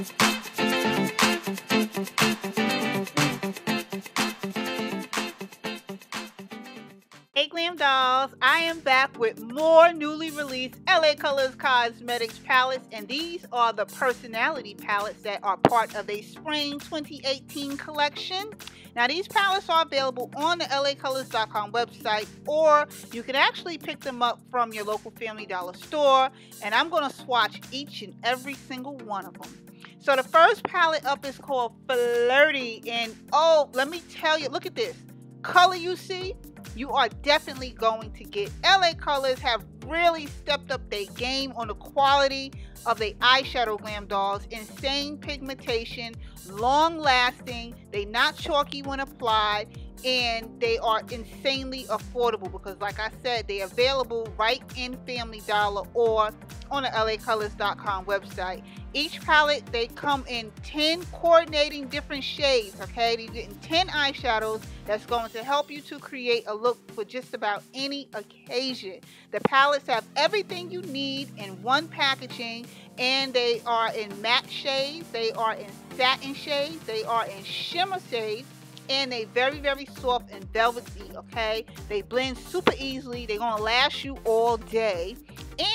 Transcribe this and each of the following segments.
Hey Glam Dolls, I am back with more newly released LA Colors Cosmetics palettes, and these are the personality palettes that are part of a spring 2018 collection. Now these palettes are available on the lacolors.com website, or you can actually pick them up from your local Family Dollar store, and I'm going to swatch each and every single one of them. So the first palette up is called Flirty, and oh, let me tell you, look at this color you see. You are definitely going to get. LA Colors have really stepped up their game on the quality of their eyeshadow, Glam Dolls. Insane pigmentation, long lasting, they not chalky when applied, and they are insanely affordable because, like I said, they're available right in Family Dollar or on the lacolors.com website. Each palette, they come in 10 coordinating different shades, okay? You're getting 10 eyeshadows that's going to help you to create a look for just about any occasion. The palettes have everything you need in one packaging, and they are in matte shades, they are in satin shades, they are in shimmer shades, and they very soft and velvety, okay? They blend super easily. They're gonna last you all day,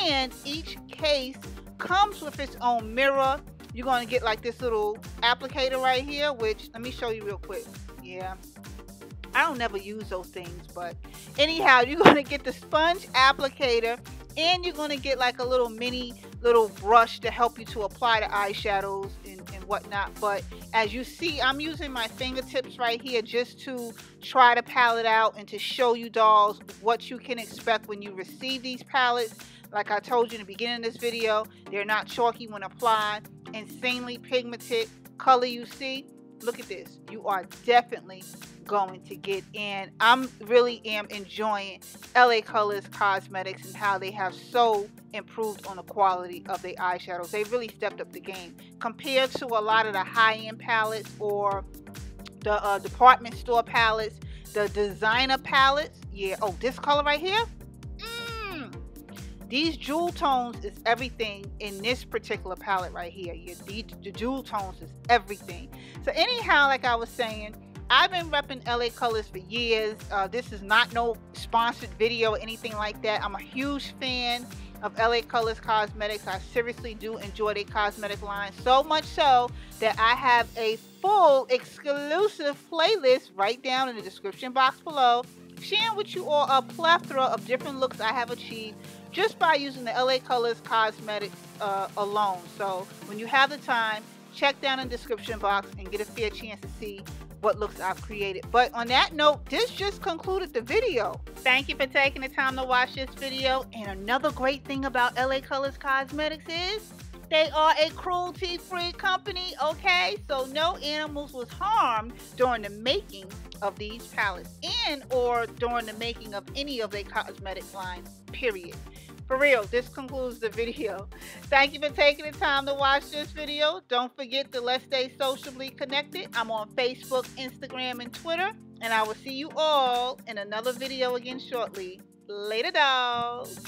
and each case comes with its own mirror. You're gonna get like this little applicator right here, which let me show you real quick. Yeah, I don't never use those things, but anyhow, you're gonna get the sponge applicator, and you're gonna get like a little little brush to help you to apply the eyeshadows and whatnot. But as you see, I'm using my fingertips right here just to try the palette out and to show you dolls what you can expect when you receive these palettes. Like I told you in the beginning of this video, they're not chalky when applied. Insanely pigmented color you see. Look at this. You are definitely going to get in. I really am enjoying LA Colors Cosmetics and how they have so improved on the quality of their eyeshadows. They really stepped up the game compared to a lot of the high-end palettes or the department store palettes, the designer palettes. Yeah, oh, this color right here. These jewel tones is everything in this particular palette right here. The jewel tones is everything. So anyhow, like I was saying, I've been repping LA Colors for years. This is not no sponsored video or anything like that. I'm a huge fan of LA Colors Cosmetics. I seriously do enjoy their cosmetic line, so much so that I have a full exclusive playlist right down in the description box below, sharing with you all a plethora of different looks I have achieved just by using the LA Colors Cosmetics alone. So when you have the time, check down in the description box and get a fair chance to see what looks I've created. But on that note, this just concluded the video. Thank you for taking the time to watch this video. And another great thing about LA Colors Cosmetics is they are a cruelty-free company, okay? So no animals was harmed during the making of these palettes and or during the making of any of their cosmetic lines, period. For real, this concludes the video. Thank you for taking the time to watch this video. Don't forget to let's stay socially connected. I'm on Facebook, Instagram, and Twitter. And I will see you all in another video again shortly. Later, dolls.